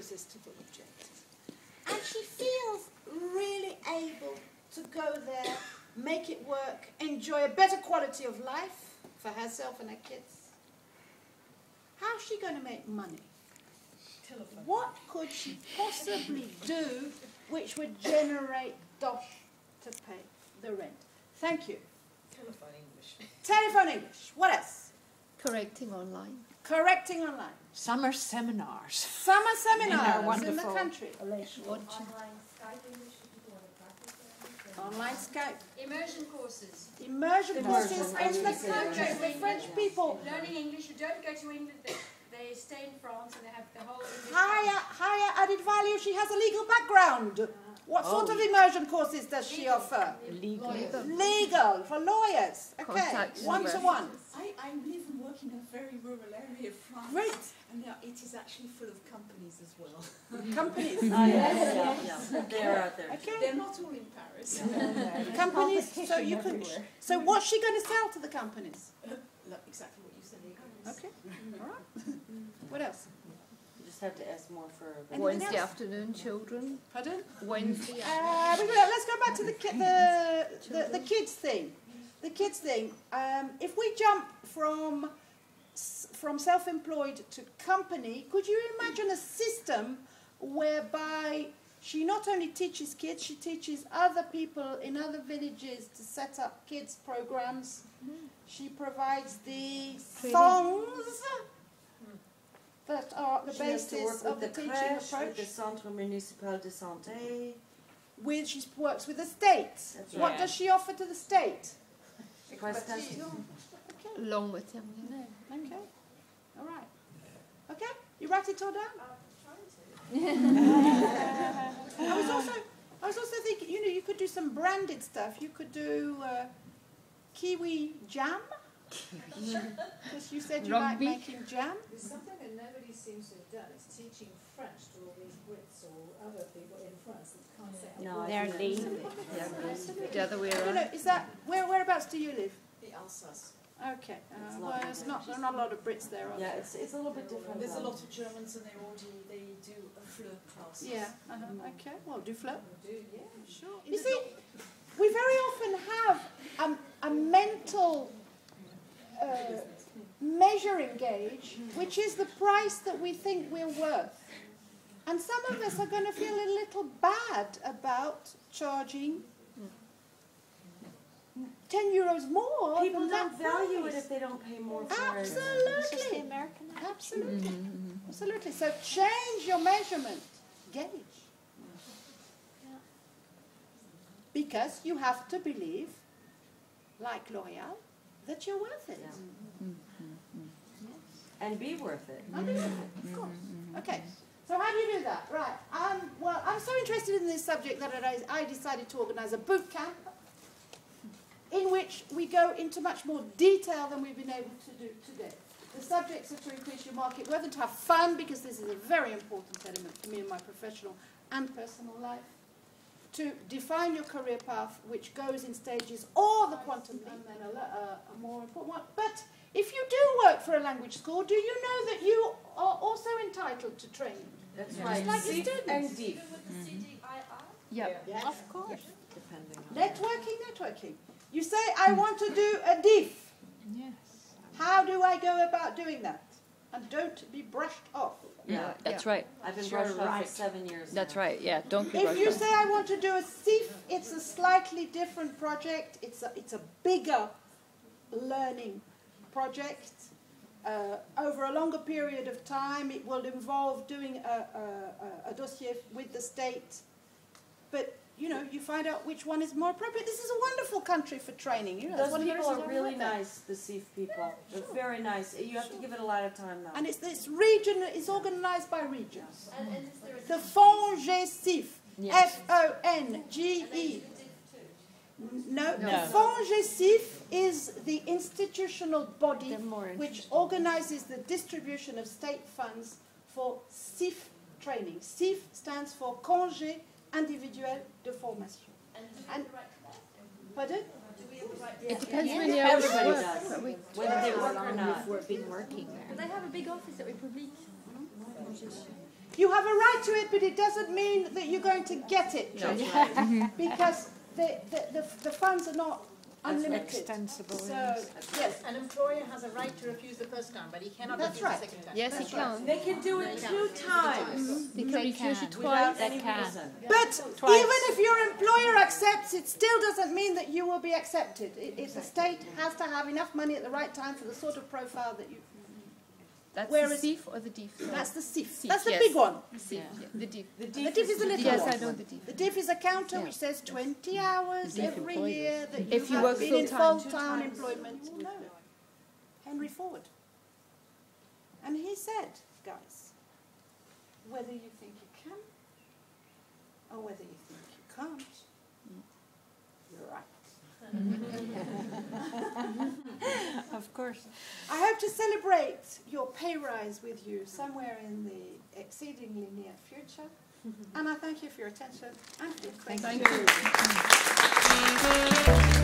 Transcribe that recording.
irresistible objective. And she feels really able to go there, make it work, enjoy a better quality of life for herself and her kids. How's she going to make money? Telephone. What could she possibly do which would generate dosh to pay the rent? Thank you. Telephone English. Telephone English. What else? Correcting online. Correcting online. Summer seminars. Summer seminars in the wonderful. country. Watching. Online Skype. Immersion courses. Immersion courses in the country with French people. Learning English. You don't go to England. They stay in France and they have the whole English. Higher added value. She has a legal background. What sort of immersion courses does she offer? Legal. Legal for lawyers. Okay, Contacts one-to-one. I live and work in a very rural area of France. Great. And it is actually full of companies as well. Companies. Yes. They're out there. Okay. They're not all in Paris. Companies. So you can. So what's she going to sell to the companies? Exactly what you said. Okay. All right. What else? You just have to ask more for Wednesday afternoon, children. Pardon? Wednesday Let's go back to the kids thing. The kids thing. If we jump from self-employed to company, could you imagine a system whereby she not only teaches kids, she teaches other people in other villages to set up kids programs. She provides the songs that are the basis of the teaching approach. With the Centre Municipal de Santé. She works with the state. What does she offer to the state? Long term. Okay. All right. Okay. You write it all down? I was also thinking, you could do some branded stuff. You could do kiwi jam. Because you said you like making jam. There's something that nobody seems to have done. It's teaching French to all these Brits or other people in France that can't say. No, They're lazy. The other way I don't around. know. Is that whereabouts do you live? The Alsace. Okay. Well, there are not a lot of Brits there, are there? Yeah, it's a little bit different. There's a lot of Germans and they do a FLE class. Yeah. Okay. Well, do flow. Yeah, sure. You see, we very often have a mental measuring gauge, which is the price that we think we're worth. And some of us are going to feel a little bad about charging 10 euros more. People don't value it if they don't pay more for it. Absolutely. Absolutely. Absolutely. So change your measurement gauge. Because you have to believe, like L'Oréal, that you're worth it. And be worth it. Of course. Okay. So how do you do that? Right. Well, I'm so interested in this subject that I decided to organise a boot camp in which we go into much more detail than we've been able to do today. The subjects are to increase your market worth and to have fun, because this is a very important element for me in my professional and personal life. To define your career path, which goes in stages, or the quantum leap, and then a more important one. But if you do work for a language school, do you know that you are also entitled to training? That's Just right. like your students. And deep. Yep. Yes. Of course. Networking. You say, I want to do a diff. Yes. How do I go about doing that? And don't be brushed off. Yeah, That's right. I've been brushed off for 7 years. That's right. Yeah. Don't be If rushed you off. say I want to do a CIF, it's a slightly different project. It's a bigger learning project. Over a longer period of time, it will involve doing a dossier with the state. But you find out which one is more appropriate. This is a wonderful country for training. Those people are really nice, the CIF people. They're very nice. You have to give it a lot of time now. And this region is organized by regions. And is there a The FONGE-CIF, Yes. FONGE. No, the FONGE-CIF is the institutional body which organizes the distribution of state funds for CIF training. CIF stands for Congé Individuel de Formation. And Pardon? do we have the right It depends when you Everybody work. does. We Whether they work or not. We've been working there. But they have a big office at Republique. You have a right to it, but it doesn't mean that you're going to get it. No. Because the funds are not unlimited. Extensible. So, yes, An employer has a right to refuse the first time, but he cannot That's refuse right. the second time. Yes, he can. They can do it 2 times They can refuse it without twice. any reason. but even if your employer accepts, it still doesn't mean that you will be accepted. The state has to have enough money at the right time for the sort of profile that you... That's Where the is- SIF or the DIF? That's the SIF. SIF, That's the yes. big one. The SIF, yeah. The DIF. The The DIF is a little Yes, one. I know the DIF. The DIF is a counter which says 20 hours DIF every employs year that If you have work been in full-time. full-time employment. No. Henry Ford. And he said, guys, whether you think you can or whether you think you can't, you're right. Of course. I hope to celebrate your pay rise with you somewhere in the exceedingly near future. And I thank you for your attention and for your questions. Thank you.